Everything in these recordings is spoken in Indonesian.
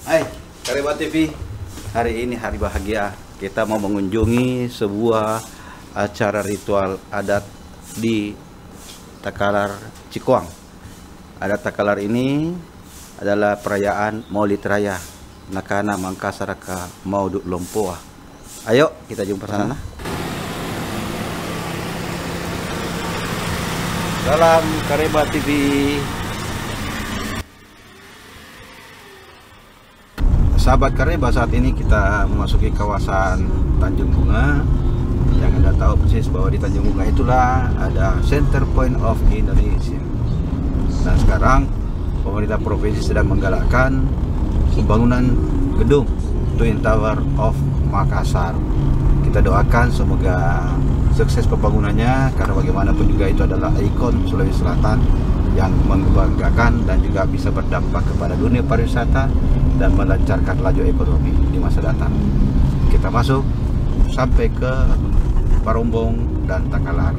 Hai, Kareba TV. Hari ini hari bahagia. Kita mau mengunjungi sebuah acara ritual adat di Takalar Cikuang. Adat Takalar ini adalah perayaan Maulid Raya Nakana Mangkasaraka Mauduk Lompoa. Ayo kita jumpa sana. Salam Kareba TV. Sahabat Kareba, saat ini kita memasuki kawasan Tanjung Bunga. Yang Anda tahu persis bahwa di Tanjung Bunga itulah ada Center Point of Indonesia. Dan sekarang pemerintah provinsi sedang menggalakkan pembangunan gedung Twin Tower of Makassar. Kita doakan semoga sukses pembangunannya, karena bagaimanapun juga itu adalah ikon Sulawesi Selatan yang membanggakan dan juga bisa berdampak kepada dunia pariwisata dan melancarkan laju ekonomi di masa datang. Kita masuk sampai ke Barombong dan Takalar.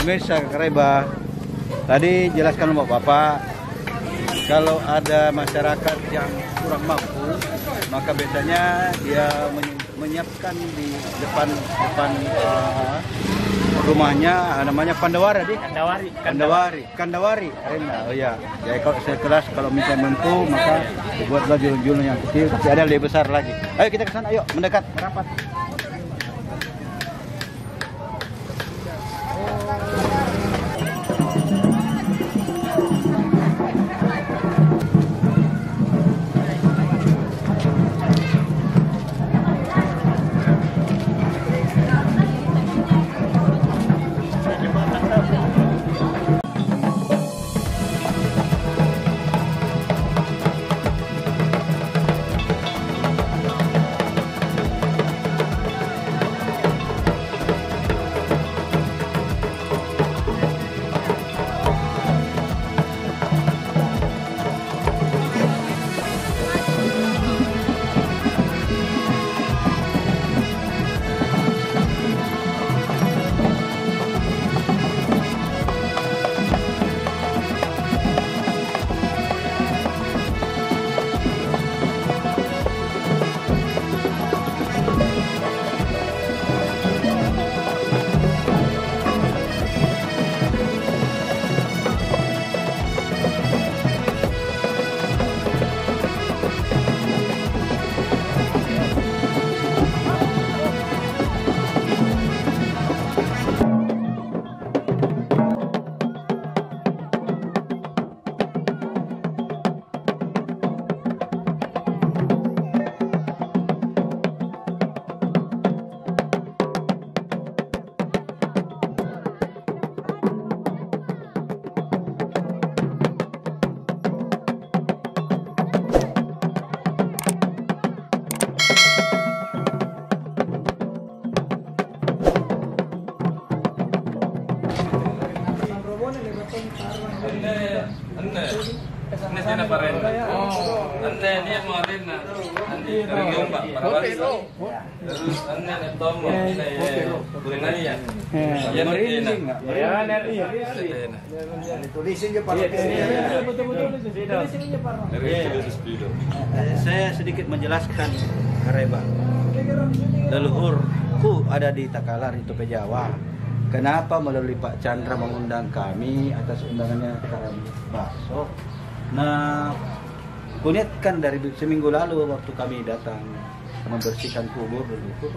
pemirsa Kareba, tadi jelaskan sama Bapak, kalau ada masyarakat yang kurang mampu, maka biasanya dia menyiapkan di depan rumahnya, namanya Pandawara di Kandawari. Oh ya, jadi kalau sekelas kalau misalnya mampu maka dibuatlah julung-julung yang kecil, tapi ada lebih besar lagi. Ayo kita ke sana, ayo mendekat, merapat. Saya sedikit menjelaskan Kareba. Leluhurku ada di Takalar itu Jawa. Kenapa melalui Pak Chandra mengundang kami atas undangannya Karang Bakso? Nah, kuniatkan dari seminggu lalu waktu kami datang membersihkan kubur dulu,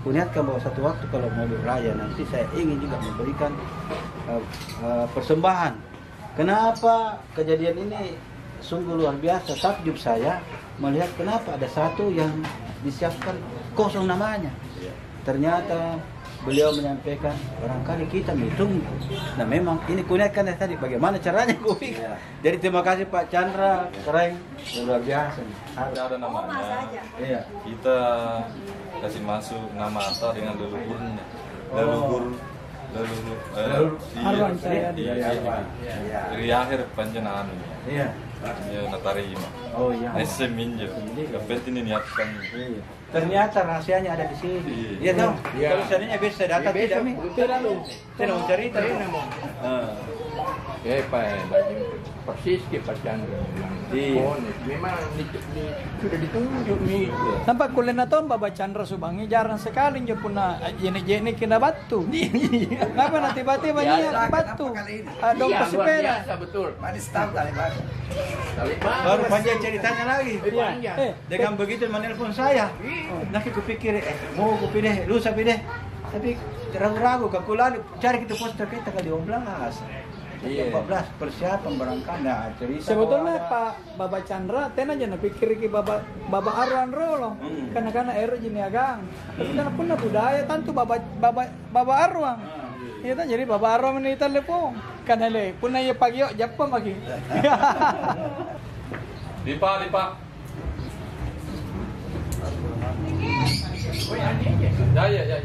kuniatkan bahwa satu waktu kalau Maulid Raya nanti saya ingin juga memberikan persembahan. Kenapa kejadian ini sungguh luar biasa? Takjub saya melihat kenapa ada satu yang disiapkan kosong namanya. Ternyata beliau menyampaikan barangkali kita menghitung. Nah memang ini kuniatkan dari tadi bagaimana caranya kupik. Jadi terima kasih Pak Chandra, keren, luar biasa. Ada namanya. Iya. Kita kasih masuk nama atas dengan leluhurnya. Leluhur Arwan saya dari akhir panjenengan. Iya. Ya natarima. Oh iya. Nese minjo. Kepenting ini niatkan. Iya. Ternyata rahasianya ada di sini. Iya dong. Kalau seandainya bisa datang tidak mi. Saya mau cerita ini mau. Persis ke Pak Chandra bilang. Memang sudah ditunjuk nih. Nampak kulen na to Baba Chandra Subangi jarang sekali dia puna jene kena batu. Ngapa nanti tiba-tiba niat batu. Dong pesepeda. Biasa betul. Manis tahu kali Pak. Baru panjang ceritanya lagi. Panjang. Dengan begitu menelpon saya. Nah aku pikir mau aku pilih lusa pilih. Tapi ragu-ragu kalkulasi cari kita poster kita ke 12. Iya. 14 persiapan berangkat. Nah, cerita Sebetulnya Pak Baba Chandra tena aja pikir ki Baba Arwan rolo. Karena ero jini agang. Kita pun budaya tentu Baba Arwan. Iya jadi Baba Arwan ini telepon. Karena le pun ya pagi Jepang lagi. Lipa. Ya.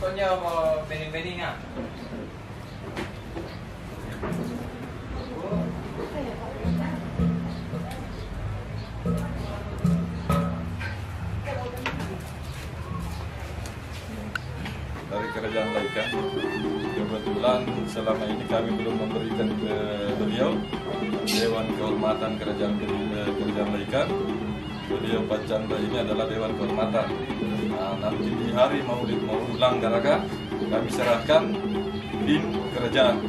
Pokoknya mau bening-beningan. selama ini kami belum memberikan ke beliau Dewan Kehormatan Kerajaan Laikan. Beliau Pak Chandra ini adalah Dewan Kehormatan. Nah, nanti di hari Maulid Langgaraga kami serahkan bin Kerajaan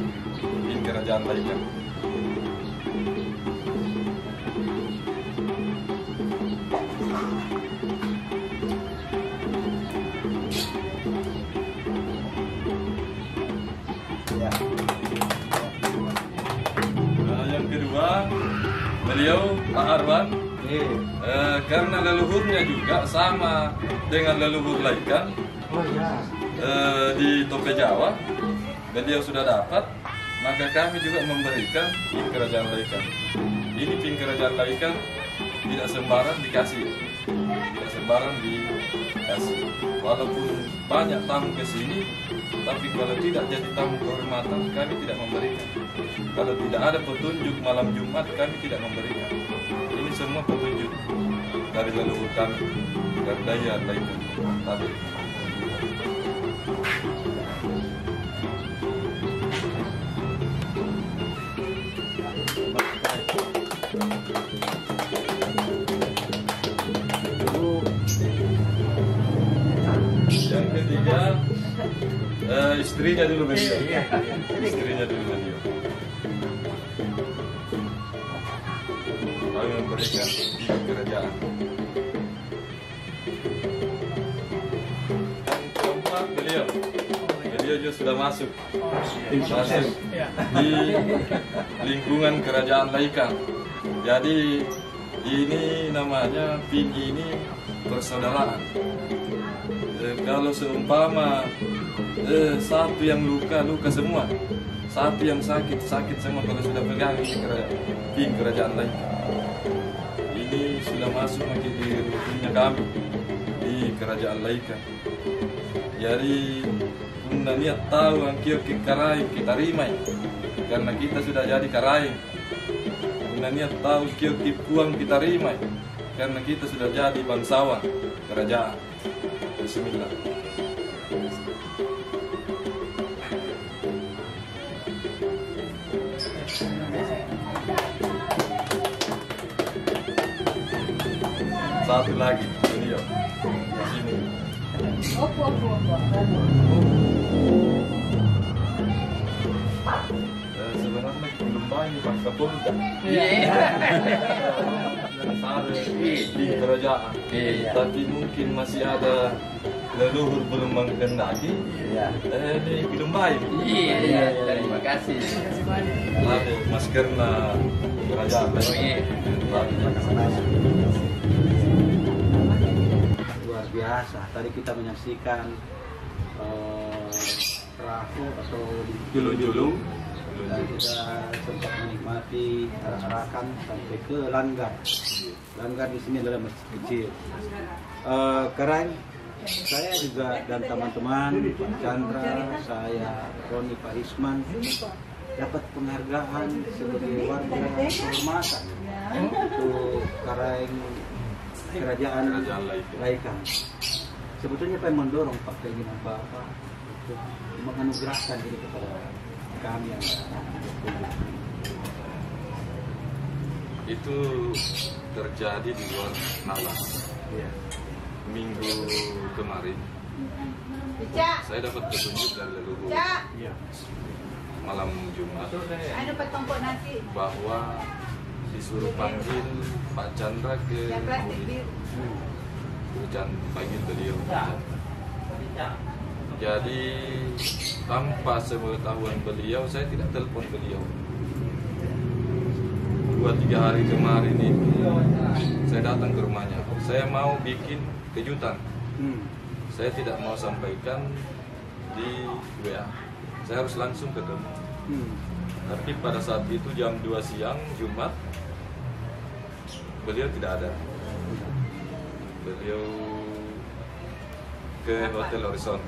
Laikan. Nah, yang kedua, beliau Pak Arwan, karena leluhurnya juga sama dengan leluhur Laikan di Tope Jawa, beliau sudah dapat, maka kami juga memberikan pin Kerajaan Laikan. Ini pin Kerajaan Laikan tidak sembarang dikasih, tidak sembarang dikasih. Walaupun banyak tamu ke sini, tapi kalau tidak jadi tamu kehormatan, kami tidak memberikan. Kalau tidak ada petunjuk malam Jumat, kami tidak memberikan. Ini semua petunjuk dari leluhur kami, Gardaya Laikan tadi. Yang ketiga, istrinya dulu beliau. Istrinya dulu beliau. Kami memberikan kerajaan. Yang keempat beliau juga sudah masuk di lingkungan Kerajaan Laikan. Jadi ini namanya pin ini persaudaraan. Kalau seumpama satu yang luka semua, satu yang sakit semua kalau sudah pegang ini pin Kerajaan Laikan. Ini sudah masuk lagi di rukunnya kami di Kerajaan Laikan. Jadi Bunda niat tahu angkio ke karai kita rimai karena kita sudah jadi karai. Bunda niat tahu kio kipuang kita rimai karena kita sudah jadi bangsawan kerajaan. Bismillah. Satu lagi beliau di sini. Sebenarnya belum banyak Pak Kapolda. Di kerajaan. Tapi mungkin masih ada leluhur belum mengendaki. Ini belum baik. Terima kasih. Lalu maskerna kerajaan. Luar biasa. Tadi kita menyaksikan perahu atau julung-julung dan kita sempat menikmati arak-arakan sampai ke Langgar. Langgar di sini adalah masjid kecil. Keren. Saya juga dan teman-teman Pak Chandra, saya Roni, Pak Isman dapat penghargaan sebagai warga kehormatan untuk Karang Kerajaan Laikan. Sebetulnya Pak mendorong Pak keinginan Bapak untuk menganugerahkan ini kepada kami yang itu terjadi di luar nalar. Minggu kemarin saya dapat petunjuk dari leluhur malam Jumat bahwa disuruh panggil Pak Chandra ke Maulid. Panggil beliau. Jadi tanpa sepengetahuan beliau saya tidak telepon beliau. 2-3 hari kemarin itu saya datang ke rumahnya. Saya mau bikin kejutan. Saya tidak mau sampaikan di WA. Saya harus langsung ketemu. Tapi pada saat itu jam 2 siang Jumat beliau tidak ada. Beliau ke Hotel Horizon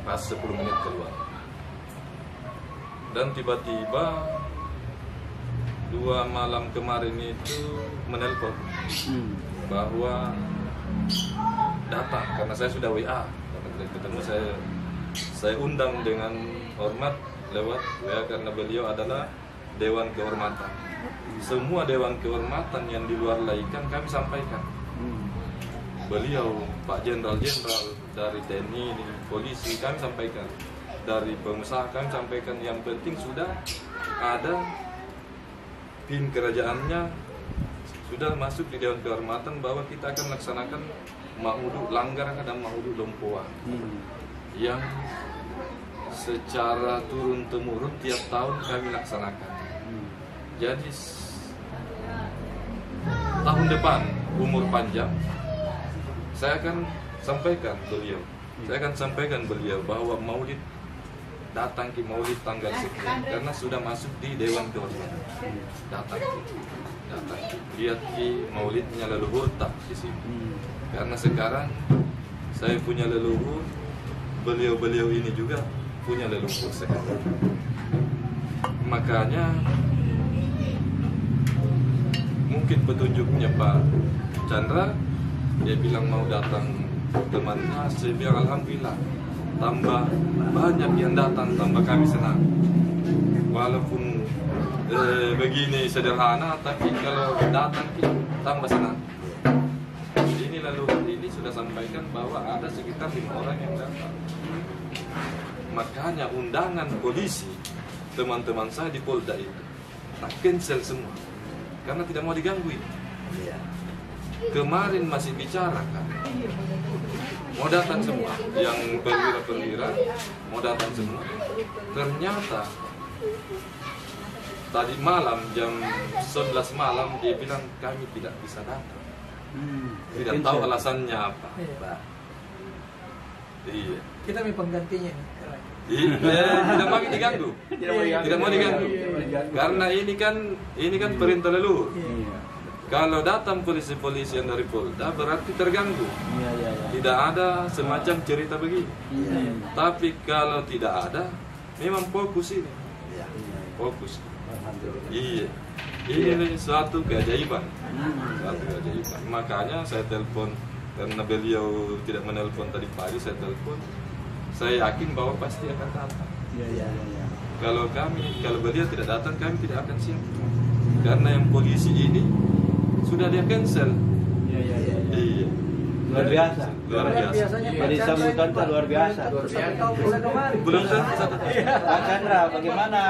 pas 10 menit keluar. Dan tiba-tiba 2 malam kemarin itu menelpon bahwa datang karena saya sudah WA. Karena ketemu saya undang dengan hormat lewat WA karena beliau adalah Dewan Kehormatan. Semua Dewan Kehormatan yang di luar Laikan kami sampaikan. Beliau, Pak Jenderal-Jenderal dari TNI, polisi kami sampaikan. Dari pengusaha kami sampaikan. Yang penting sudah ada PIN kerajaannya, sudah masuk di Dewan Kehormatan bahwa kita akan laksanakan Maudu Langgar dan Maudu Lompoa yang secara turun-temurun tiap tahun kami laksanakan. Jadi tahun depan umur panjang saya akan sampaikan beliau bahwa Maulid datang ke Maulid tanggal sekian karena sudah masuk di Dewan Kehormatan. Datang lihat ke Maulidnya leluhur tak di sini. Karena sekarang saya punya leluhur, beliau ini juga punya leluhur sekarang. Makanya mungkin petunjuknya Pak Chandra, dia bilang mau datang temannya, saya bilang alhamdulillah, tambah banyak yang datang, tambah kami senang. Walaupun begini sederhana, tapi kalau datang tambah senang. Ini lalu ini sudah sampaikan bahwa ada sekitar 5 orang yang datang. Makanya undangan polisi teman-teman saya di Polda itu tak cancel semua karena tidak mau digangguin. Kemarin masih bicara kan, mau datang semua, yang perwira-perwira mau datang semua. Ternyata tadi malam jam 11 malam dia bilang kami tidak bisa datang. Tidak tahu alasannya apa. Iya. Kita mau penggantinya nih. Iya, tidak mau diganggu. Tidak mau diganggu. Karena ini kan perintah leluhur. Kalau datang polisi-polisi yang dari Polda berarti terganggu. Tidak ada semacam cerita begini. Tapi kalau tidak ada, memang fokus ini. Fokus. Iya. Ini suatu keajaiban. Suatu keajaiban. Makanya saya telepon karena beliau tidak menelpon tadi pagi, saya telepon. Saya yakin bahwa pasti akan datang. Kalau beliau tidak datang, kami tidak akan siap. Karena yang polisi ini sudah dia cancel. Iya. Luar biasa. Luar biasa. Jadi sambutan luar biasa. Belum satu. Pak Chandra, bagaimana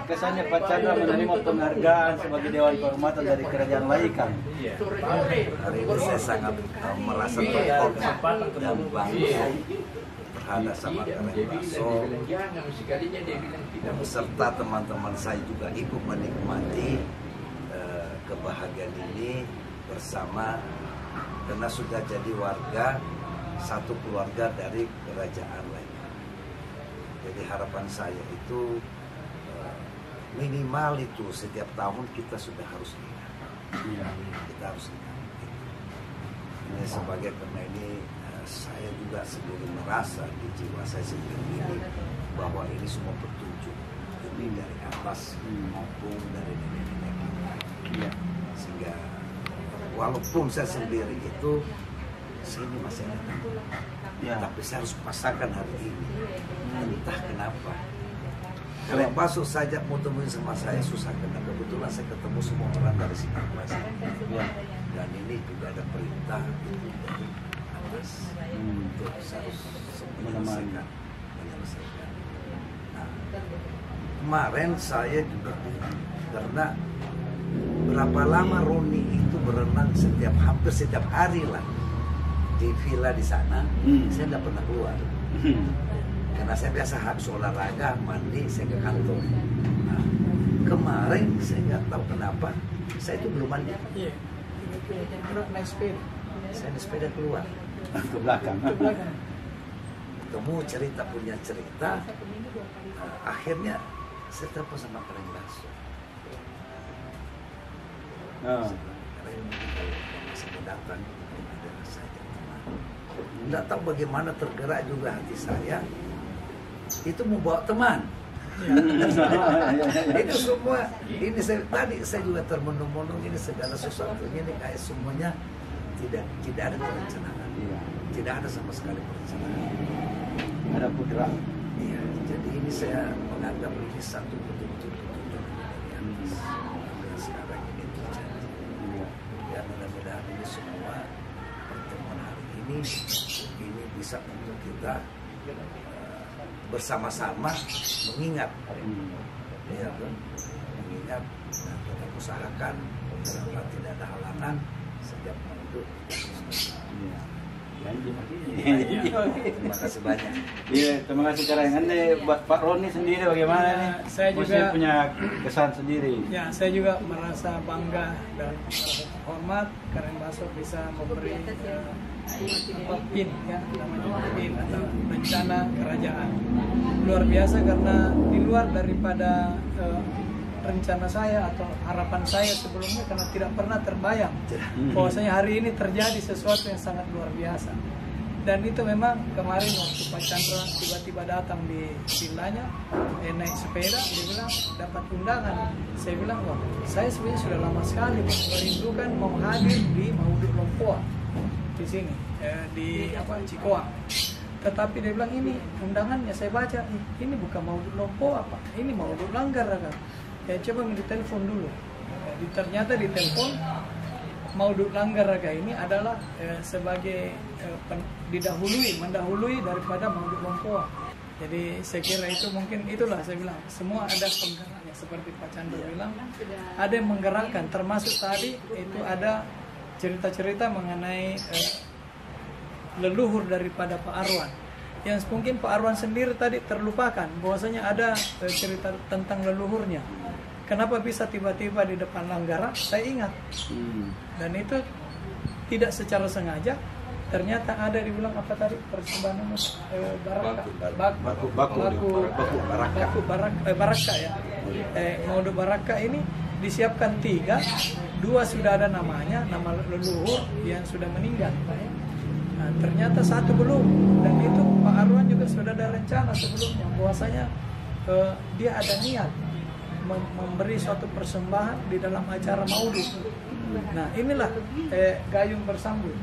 kesannya Pak Chandra menerima penghargaan sebagai Dewan Kehormatan dari Kerajaan Laikan? Hari ini saya sangat merasa terhormat dan bangga terhadap sama Karenbaso beserta teman-teman saya juga ikut menikmati kebahagiaan ini bersama karena sudah jadi warga satu keluarga dari Kerajaan Laikan. Jadi harapan saya itu minimal itu setiap tahun kita sudah harus ingat. Kita harus ingat. Ini sebagai karena ini saya juga sendiri merasa di jiwa saya sendiri ini bahwa ini semua petunjuk ini dari atas maupun dari nenek-nenek kita. Sehingga walaupun saya sendiri itu sini masih ada, tapi saya harus pasangkan hari ini. Entah kenapa. Kalau masuk saja mau temuin sama saya susah karena kebetulan saya ketemu semua orang dari Sinarmas. Dan ini juga ada perintah dari atas untuk harus menyelesaikan. Nah, kemarin saya juga karena berapa lama Roni itu berenang hampir setiap hari lah di villa di sana. Saya tidak pernah keluar karena saya biasa habis olahraga mandi saya ke kantor. Nah, kemarin saya nggak tahu kenapa saya itu belum mandi. Saya naik sepeda keluar Ke belakang. Ketemu punya cerita. Akhirnya saya telepon sama Karenbaso. Saya datang ada saja teman. Tidak tahu bagaimana tergerak juga hati saya. Itu mau bawa teman. Itu semua. Ini saya juga termenung-menung ini segala sesuatunya ini kayak semuanya tidak ada perencanaan. Tidak ada sama sekali perencanaan. Ada putra. Ya, jadi ini saya menganggap ini satu betul-betul petunjuk dari atas yang sekarang ini terjadi. Ya, mudah-mudahan ini semua pertemuan hari ini bisa untuk kita bersama-sama mengingat, ya, mengingat dan kita usahakan agar tidak ada halangan sejak Maulid. Terima kasih banyak. Iya, terima kasih Kareng. Anda Pak Roni sendiri bagaimana nih? Saya juga punya kesan sendiri. Ya, saya juga merasa bangga dan merasa hormat karena Baso bisa memberi PIN, ya, namanya PIN atau rencana kerajaan. Luar biasa karena di luar daripada rencana saya atau harapan saya sebelumnya, karena tidak pernah terbayang bahwasanya hari ini terjadi sesuatu yang sangat luar biasa. Dan itu memang kemarin waktu Pak Chandra tiba-tiba datang di villanya, naik sepeda, dia bilang dapat undangan. Saya bilang, wah, saya sebenarnya sudah lama sekali merindukan mau hadir di Maulid Lompoa di sini, di Cikoang. Tetapi dia bilang ini undangannya, saya baca, ini bukan Maulid Lompoa, Pak, ini Maulid Langgar, kan. Ya, coba ditelepon dulu. Ternyata ditelepon Maulid Langgar Raga ini adalah sebagai mendahului daripada Maulid Lompoa. Jadi saya kira itu mungkin itulah saya bilang semua ada penggeraknya seperti Pak Chandra bilang, ada yang menggerakkan, termasuk tadi itu ada cerita-cerita mengenai leluhur daripada Pak Arwan. Yang mungkin Pak Arwan sendiri tadi terlupakan bahwasanya ada cerita tentang leluhurnya. Kenapa bisa tiba-tiba di depan Langgara? Saya ingat. Dan itu tidak secara sengaja. Ternyata ada dibilang apa tadi persembahan baraka ya. Maulid baraka ini disiapkan 3, 2 sudah ada namanya, nama leluhur yang sudah meninggal. Nah, ternyata 1 belum, dan itu Pak Arwan juga sudah ada rencana sebelumnya bahwasanya dia ada niat memberi suatu persembahan di dalam acara Maulid. Nah, inilah gayung bersambut.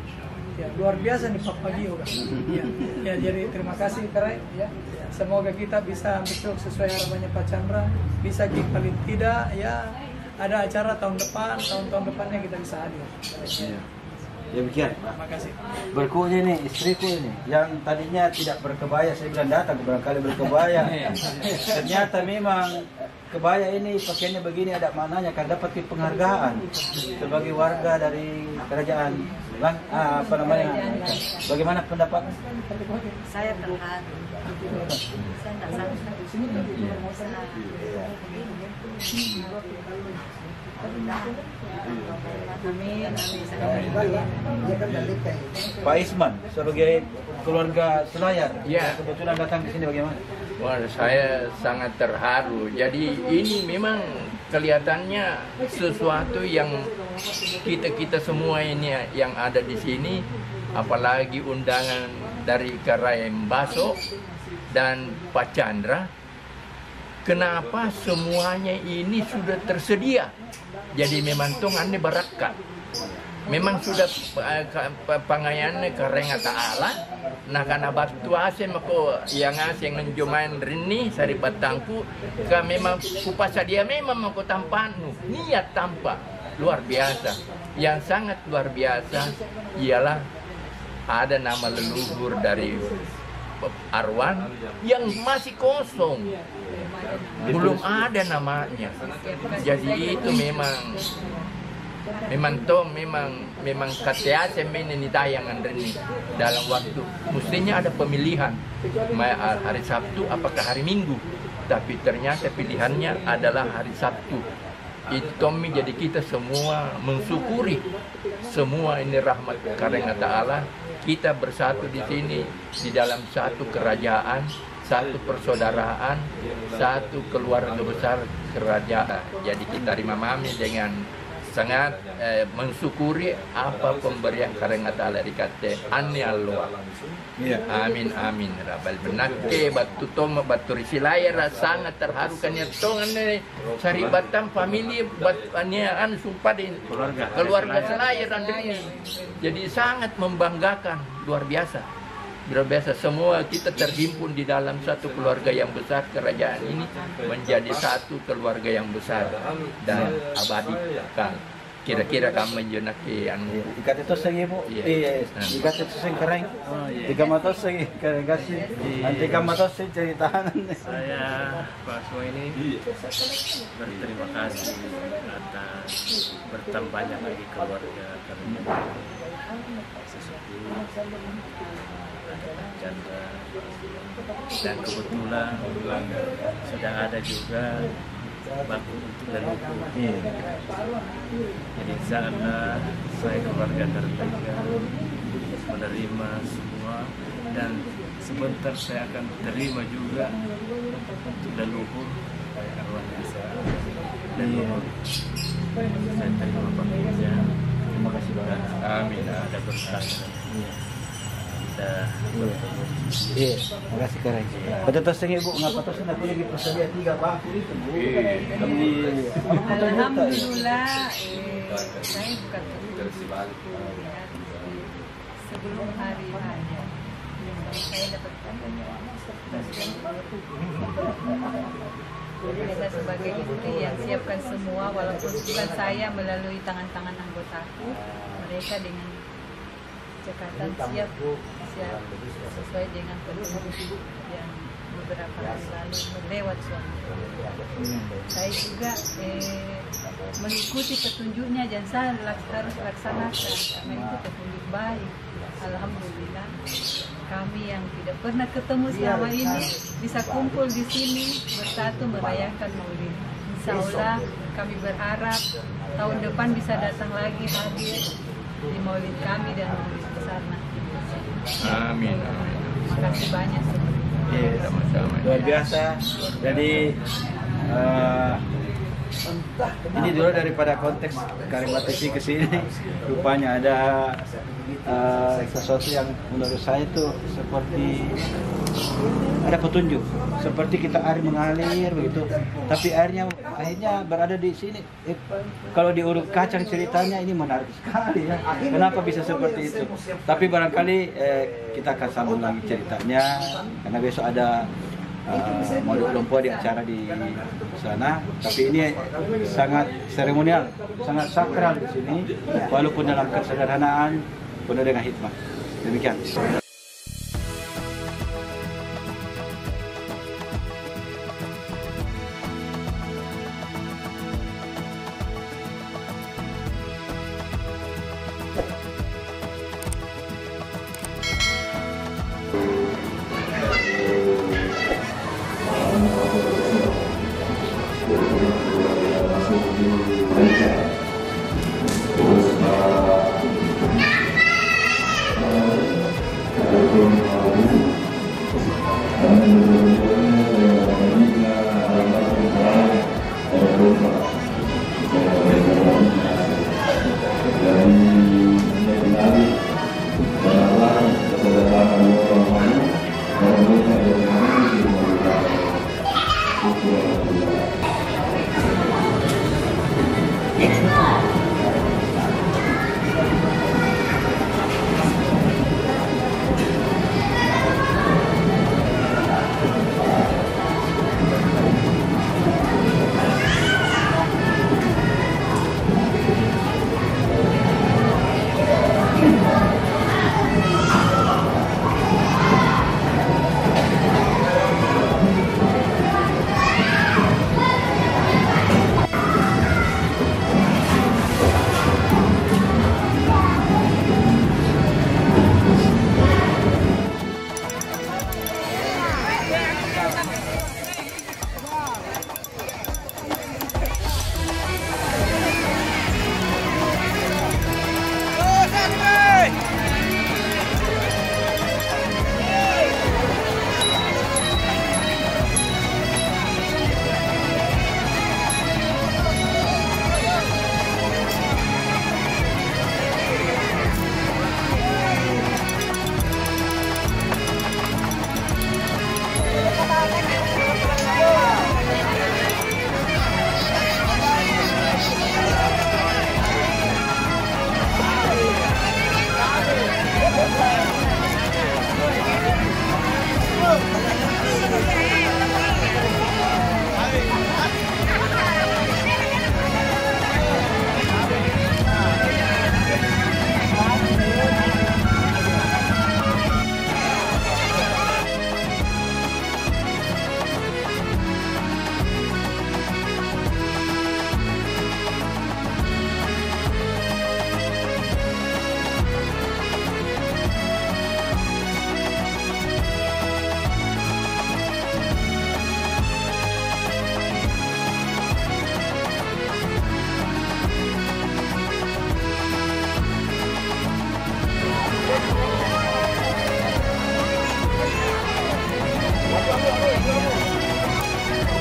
Ya, luar biasa nih Pak Pagio, kan. Ya, jadi terima kasih Kareng, ya. Semoga kita bisa besok sesuai harapannya Pak Chandra, bisa paling tidak ya ada acara tahun depannya kita bisa hadir. Demikian, Pak. Terima kasih. Berkunya nih, istriku ini yang tadinya tidak berkebaya, saya bilang datang barangkali berkebaya. Ternyata memang kebaya ini pakaiannya begini ada maknanya, karena dapat penghargaan sebagai warga dari kerajaan. Apa namanya? Bagaimana pendapat? Saya terharu. Saya tidak sangka Pak Isman sebagai keluarga Selayar, ya, kebetulan datang ke sini bagaimana? Wah, saya sangat terharu. Jadi ini memang kelihatannya sesuatu yang kita semua ini yang ada di sini, apalagi undangan dari Kareng Baso dan Pak Chandra. Kenapa semuanya ini sudah tersedia? Jadi memang tongannya barakat. Memang sudah pangayannya Kareng Ta'ala. Nah, karena batu asem aku yang asing menjumain rini sari batangku, ka memang kupasa dia memang aku tampanu niat tanpa luar biasa. Yang sangat luar biasa ialah ada nama leluhur dari Arwan yang masih kosong, belum ada namanya. Jadi itu memang KTA ini tayangan ini dalam waktu mestinya ada pemilihan hari Sabtu apakah hari Minggu, tapi ternyata pilihannya adalah hari Sabtu. Itu Tommy, jadi kita semua mensyukuri semua ini rahmat Kareng Ta'ala. Kita bersatu di sini di dalam satu kerajaan, satu persaudaraan, satu keluarga besar kerajaan. Jadi kita memahami dengan sangat mensyukuri apa pemberian Kareng Ta'ala dikate anni Allah. Amin amin rabal benake batu toma batu risilayar sangat terharu kan ya tongan sari batang famili batanian sumpah di keluarga Selayar ini. Jadi sangat membanggakan luar biasa. Biasa semua kita terhimpun di dalam satu keluarga yang besar. Kerajaan ini menjadi satu keluarga yang besar dan abadi. Kira-kira kamu menjenaki anu Ikat itu segi bu, iya, ikat itu segi kering. Tiga matos segi kering kasih. Nanti kamu matos segi ceritakan. Saya Pak Asmo ini berterima kasih atas bertambahnya lagi keluarga kami. Sesuatu ada Chandra dan kebetulan sudah ada juga baku untuk leluhur. Jadi insya saya keluarga tertiga menerima semua dan sebentar saya akan terima juga untuk leluhur arwah bisa leluhur. Saya terima pakainya. Terima kasih banyak. Amin. Ada berkah. Kita bertemu. Iya, terima kasih keren. Betul segi bu, ngapa tuh aku lagi persedia 3 bangku itu bu. Kami Alhamdulillah, saya bukan sebelum hari raya saya dapat kita sebagai istri yang siapkan semua, walaupun bukan saya melalui tangan-tangan anggotaku, mereka dengan cekatan siap sesuai dengan petunjuk yang beberapa hari lalu lewat suami. Saya juga mengikuti petunjuknya dan saya harus laksanakan karena itu petunjuk baik. Alhamdulillah kami yang tidak pernah ketemu selama ini bisa kumpul di sini bersatu merayakan Maulid. Insya Allah kami berharap tahun depan bisa datang lagi hadir di Maulid kami dan Maulid besar nanti. Amin. Terima kasih banyak. Iya, sama-sama. luar biasa. Jadi ini dulu daripada konteks Karimata TV ke sini, rupanya ada sesuatu yang menurut saya itu seperti ada petunjuk, seperti kita air mengalir begitu, tapi akhirnya berada di sini. Kalau diurut kacang ceritanya ini menarik sekali ya. Kenapa bisa seperti itu? Tapi barangkali kita akan sambung lagi ceritanya karena besok ada Maulid Lumpur di acara di sana. Tapi ini sangat seremonial, sangat sakral di sini, walaupun dalam kesederhanaan penuh dengan hikmah. Demikian.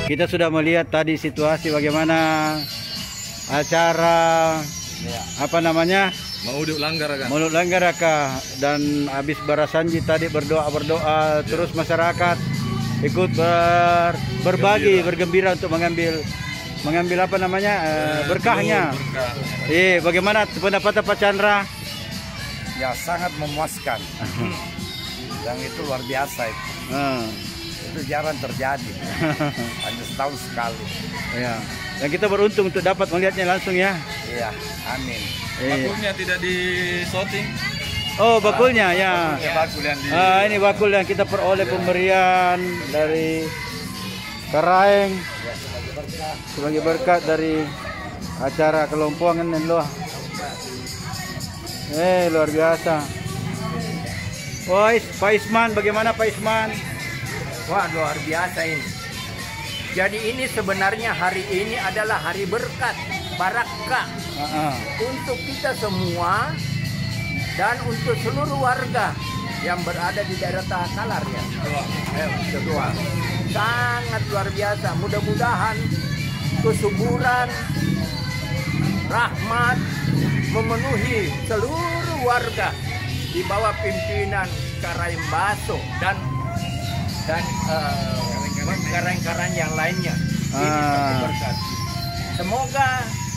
Kita sudah melihat tadi situasi bagaimana acara apa namanya? Maulid Langgaraka. Maulid Langgaraka, dan habis barasanji tadi berdoa terus masyarakat ikut berbagi, bergembira untuk mengambil apa namanya berkahnya. Iya, bagaimana pendapat Pak Chandra? Ya sangat memuaskan. Yang itu luar biasa itu. Itu jarang terjadi. Hanya setahun sekali. Ya. Dan kita beruntung untuk dapat melihatnya langsung ya. Iya, amin. Bakulnya tidak di shooting. Oh, bakulnya ya. Bakul yang di Ini bakul yang kita peroleh pemberian dari Karaeng sebagai berkat dari acara kelompokan dan loh. Luar biasa. Wah, Pak Isman, bagaimana Pak Isman? Wah, luar biasa ini. Jadi ini sebenarnya hari ini adalah hari berkat, barakah untuk kita semua dan untuk seluruh warga yang berada di daerah Takalar ya. Kedua. Sangat luar biasa. Mudah-mudahan kesuburan, rahmat memenuhi seluruh warga di bawah pimpinan Karaeng Baso dan karang-karang yang lainnya. Ini satu berkat. Semoga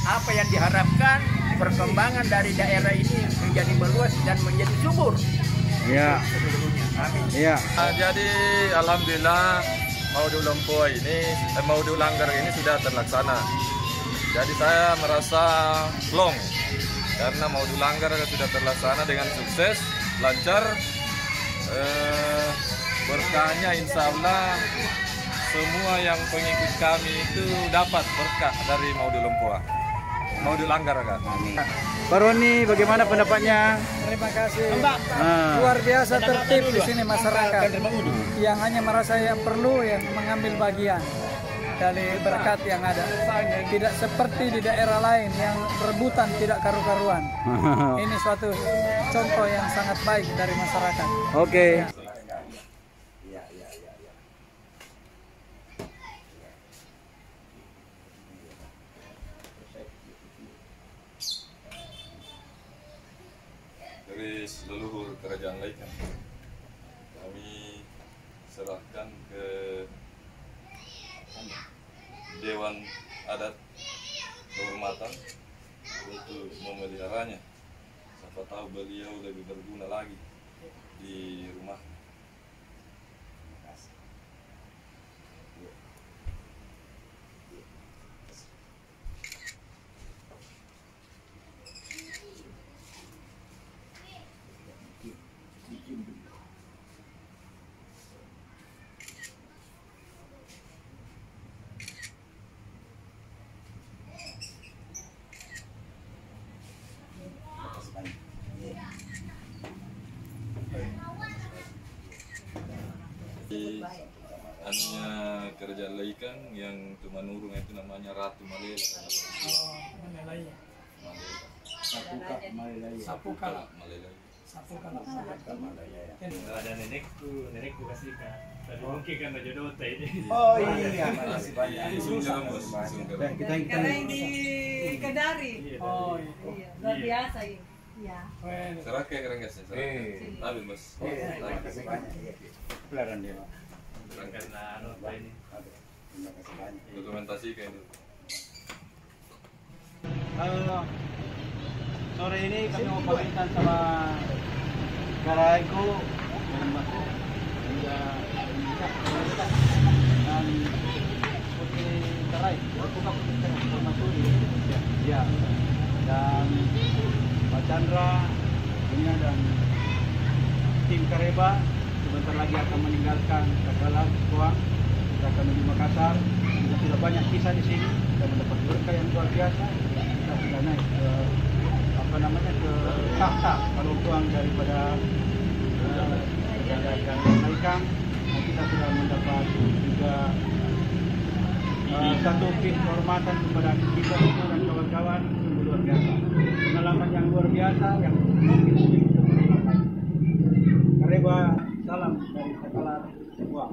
apa yang diharapkan perkembangan dari daerah ini menjadi meluas dan menjadi subur. Ya. Amin. Iya. Jadi alhamdulillah Maulid Lompoa ini, Maulid Langgar ini sudah terlaksana. Jadi saya merasa plong karena Maulid Langgar sudah terlaksana dengan sukses, lancar. Berkahnya insya Allah semua yang pengikut kami itu dapat berkah dari Maulid Lompoa, Maulid Langgar kan. Pak Roni, bagaimana pendapatnya? Terima kasih. Luar biasa tertib di sini masyarakat yang hanya merasa yang perlu yang mengambil bagian dari berkat yang ada. Tidak seperti di daerah lain yang rebutan tidak karu-karuan. Ini suatu contoh yang sangat baik dari masyarakat. Oke. Dari seluruh kerajaan Laikan kami serahkan ke Dewan Adat Kehormatan untuk memeliharanya. Siapa tahu beliau lebih berguna lagi di rumah. Hanya kerajaan Laikan yang Tumanurung itu namanya Ratu Malela. Sapuka Malela. Ada nenekku kasihkan. Tadi mungkin karena jodoh ini. Oh iya, masih banyak. Sungkeram bos. Kita Karena yang di Kedari. Oh iya. Luar biasa ini. Iya. Serah kayak keren gak sih? Tapi bos. Masih banyak. pelaran dia. Karena ini. Dokumentasi kayak itu. Sore ini kami mau pamitan sama Karaengku dan Baku dan Putri Terai, bukan Putri Terai, Masuri, ya, dan Pak Chandra, punya dan tim Kareba sebentar lagi akan meninggalkan Takalar, Kuang, kita akan menuju Makassar. Kita sudah banyak kisah di sini, kita mendapat berkah yang luar biasa. Kita sudah naik ke ke tahta kalau Kuang daripada Laikan. Kita sudah mendapat juga satu kehormatan kepada kita dan kawan-kawan, sungguh luar biasa. Pengalaman yang luar biasa yang mungkin kita Kareba, salam dari Takalar, Kuang.